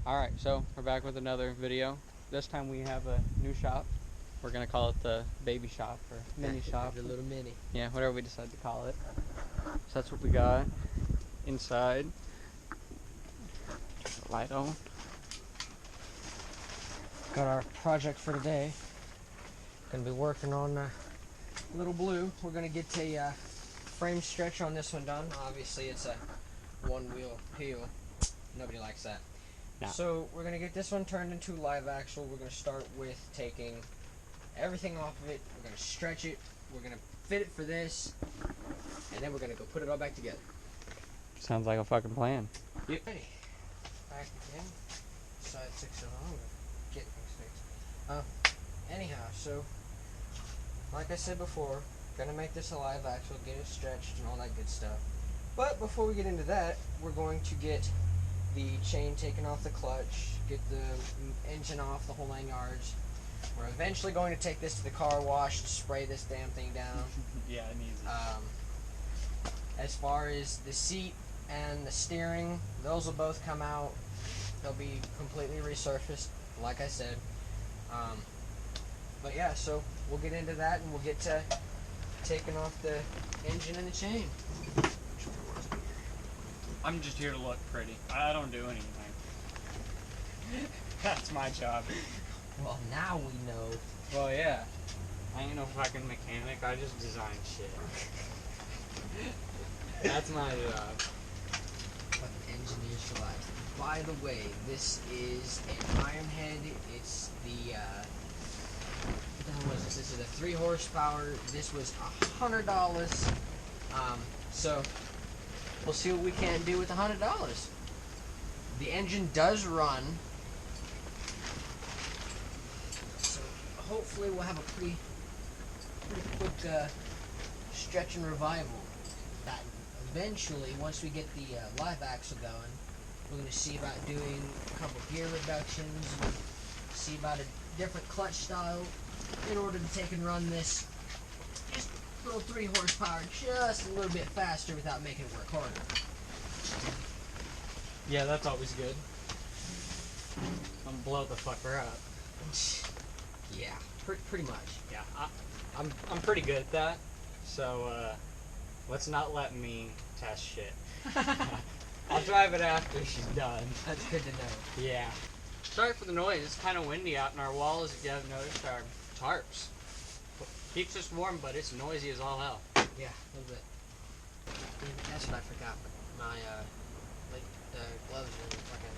Alright, so we're back with another video. This time we have a new shop. We're gonna call it the baby shop or mini shop. The little mini. Yeah, whatever we decide to call it. So that's what we got inside. Turn the light on. Got our project for today. Gonna be working on little blue. We're gonna get a frame stretch on this one done. Obviously it's a one wheel peel. Nobody likes that. No. So we're gonna get this one turned into live axle. We're gonna start with taking everything off of it. We're gonna stretch it. We're gonna fit it for this, and then we're gonna go put it all back together. Sounds like a fucking plan. Yep. Ready. Back again. Side 6 of them. Get things fixed. Anyhow, so like I said before, gonna make this a live axle, get it stretched and all that good stuff. But before we get into that, we're going to get the chain taken off the clutch, get the engine off, the whole 9 yards. We're eventually going to take this to the car wash to spray this damn thing down. Yeah, it needs it. As far as the seat and the steering, those will both come out. They'll be completely resurfaced, like I said. But yeah, so we'll get into that and we'll get to taking off the engine and the chain. I'm just here to look pretty. I don't do anything. That's my job. Well, now we know. Well, yeah. I ain't no fucking mechanic. I just design shit. That's my job. Fucking engineers for life. By the way, this is an iron head. It's the what the hell was this? This is a 3 horsepower. This was $100. So we'll see what we can do with $100. The engine does run, so hopefully we'll have a pretty quick stretch and revival. That eventually, once we get the live axle going, we're going to see about doing a couple gear reductions, see about a different clutch style in order to take and run this just little 3 horsepower just a little bit faster without making it work harder. Yeah, that's always good. I'm gonna blow the fucker up. Yeah, pretty much. Yeah, I'm pretty good at that. So let's not let me test shit. I'll drive it after she's done. That's good to know. Yeah. Sorry for the noise. It's kind of windy out, and our walls, if you haven't noticed, are tarps. Keeps us warm, but it's noisy as all hell. Yeah, a little bit. That's what I forgot. My gloves are in the fucking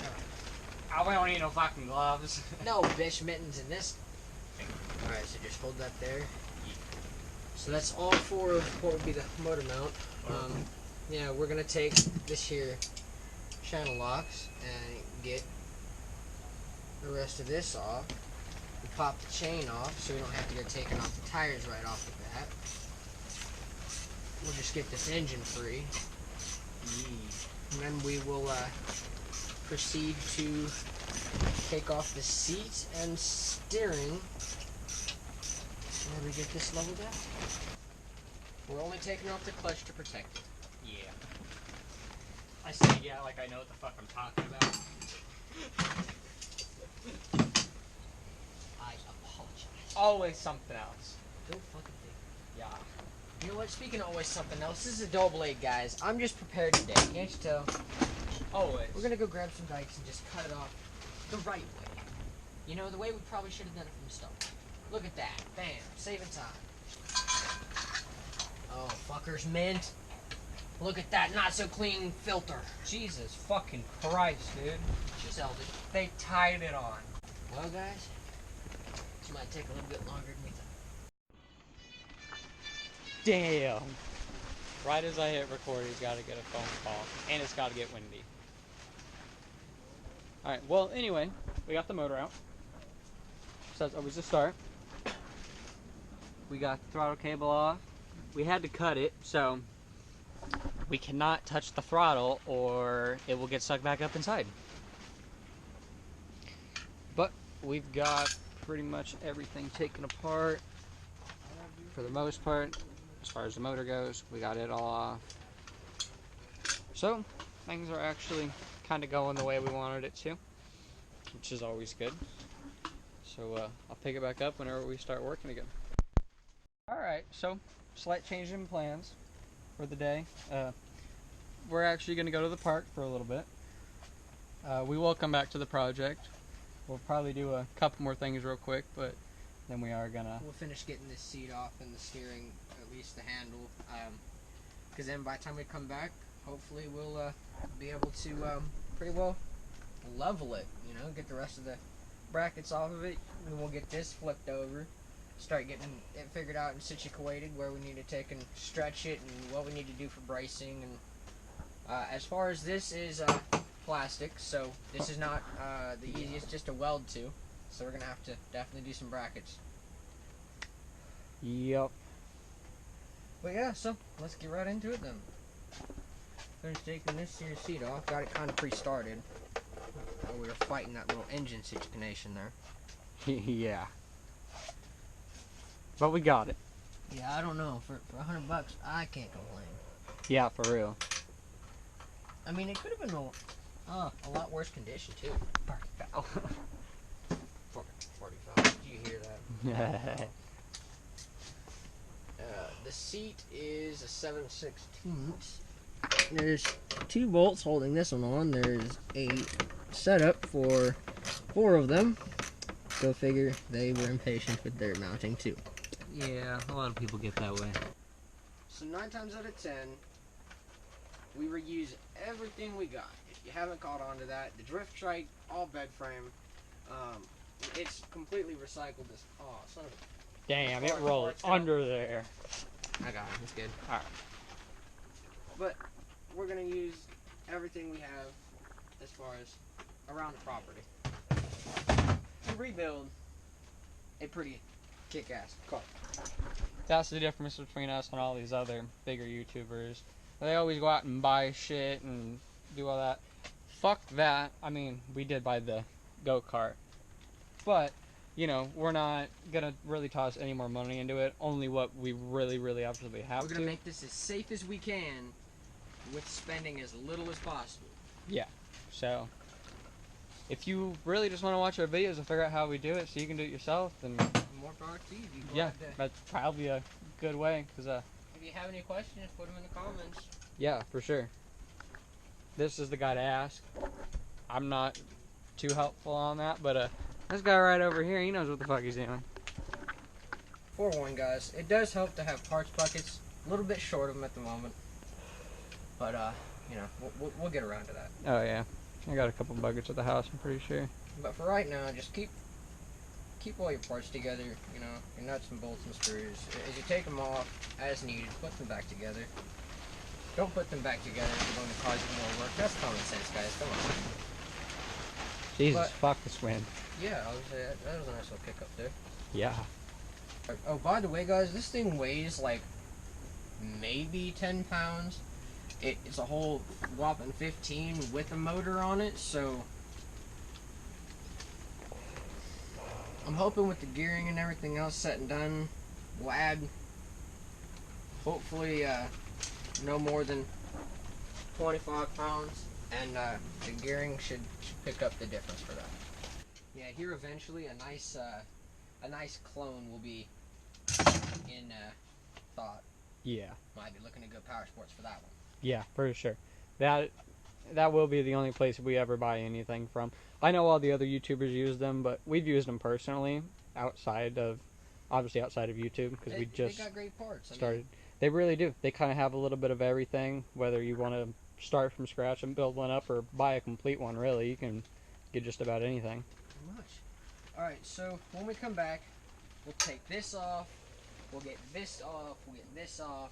shower. I don't need no fucking gloves. No bitch mittens in this. Alright, so just hold that there. So that's all 4 of what would be the motor mount. Yeah, we're gonna take this here channel locks and get the rest of this off. We pop the chain off so we don't have to go taking off the tires right off the bat. We'll just get this engine free. And then we will proceed to take off the seat and steering. And we get this leveled out. We're only taking off the clutch to protect it. Yeah. I say yeah like I know what the fuck I'm talking about. I apologize. Always something else. Go fucking think. Yeah. You know what? Speaking of always something else, this is a dull blade, guys. I'm just prepared today. Can't you tell? Always. We're gonna go grab some dikes and just cut it off the right way. You know, the way we probably should have done it from the start. Look at that. Bam. Saving time. Oh, fuckers mint. Look at that not so clean filter. Jesus fucking Christ, dude. Just held it. They tied it on. Well, guys, this might take a little bit longer than we thought. Damn. Right as I hit record, he's got to get a phone call. And it's got to get windy. Alright, well, anyway, we got the motor out. So that's always a start. We got the throttle cable off. We had to cut it, so we cannot touch the throttle or it will get sucked back up inside. But we've got pretty much everything taken apart for the most part. As far as the motor goes, we got it all off. So things are actually kind of going the way we wanted it to, which is always good. So I'll pick it back up whenever we start working again. Alright, so slight change in plans for the day. We're actually going to go to the park for a little bit. We will come back to the project. We'll probably do a couple more things real quick, but then we are gonna... We'll finish getting this seat off and the steering, at least the handle. Because then by the time we come back, hopefully we'll be able to pretty well level it, you know, get the rest of the brackets off of it, and we'll get this flipped over, start getting it figured out and situated where we need to take and stretch it and what we need to do for bracing. And as far as this is plastic, so this is not the easiest just to weld to, so we're gonna have to definitely do some brackets. Yep. But yeah, so let's get right into it then. Finished taking this here seat off, got it kind of pre-started while we were fighting that little engine situation there. Yeah. But we got it. Yeah, I don't know, for $100 I can't complain. Yeah, for real. I mean, it could have been a lot worse condition too. Party foul. Party foul. Did you hear that? The seat is a 7/16. There's 2 bolts holding this one on. There's a setup for 4 of them. Go figure, they were impatient with their mounting too. Yeah, a lot of people get that way. So 9 times out of 10, we reuse everything we got. If you haven't caught on to that, the drift trike, all bed frame, it's completely recycled. This, oh, son of a... Damn, it rolled under there. I got it. It's good. All right. But we're gonna use everything we have as far as around the property to rebuild a pretty kick-ass car. That's the difference between us and all these other bigger YouTubers. They always go out and buy shit and do all that. Fuck that. I mean, we did buy the Gokart, but you know, we're not gonna really toss any more money into it. Only what we really, really absolutely have to. We're gonna make this as safe as we can, with spending as little as possible. Yeah. So, if you really just want to watch our videos and figure out how we do it, so you can do it yourself, then more power to you. Yeah, that's probably a good way. Cause if you have any questions, put them in the comments. Yeah, for sure. This is the guy to ask. I'm not too helpful on that, but this guy right over here, he knows what the fuck he's doing. Forewarn, guys, it does help to have parts buckets. A little bit short of them at the moment, but you know, we'll get around to that. Oh yeah, I got a couple buckets at the house, I'm pretty sure. But for right now, just keep all your parts together. You know, your nuts and bolts and screws. As you take them off as needed, put them back together. Don't put them back together if you're going to cause you more work. That's common sense, guys. Come on. Jesus, fuck this wind. Yeah, I was say that was a nice little kick up there. Yeah. Oh, by the way, guys, this thing weighs like maybe 10 pounds. It's a whole whopping 15 with a motor on it, so I'm hoping with the gearing and everything else set and done, we'll add hopefully no more than 25 pounds, and the gearing should pick up the difference for that. Yeah, here eventually a nice clone will be in thought. Yeah. Might be looking to go power sports for that one. Yeah, for sure. That will be the only place we ever buy anything from. I know all the other YouTubers use them, but we've used them personally obviously outside of YouTube, because we just they got great parts. started. They really do. They kind of have a little bit of everything, whether you want to start from scratch and build one up or buy a complete one, really. You can get just about anything. Pretty much. Alright, so when we come back, we'll take this off, we'll get this off, we'll get this off.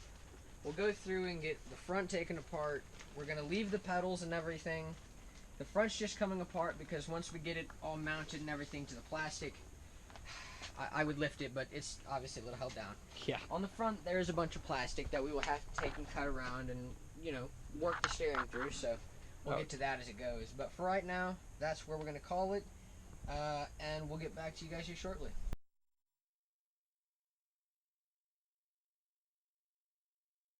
We'll go through and get the front taken apart. We're going to leave the pedals and everything. The front's just coming apart because once we get it all mounted and everything to the plastic, I would lift it, but it's obviously a little held down. Yeah. On the front, there's a bunch of plastic that we will have to take and cut around and, you know, work the steering through, so we'll get to that as it goes. But for right now, that's where we're going to call it, and we'll get back to you guys here shortly.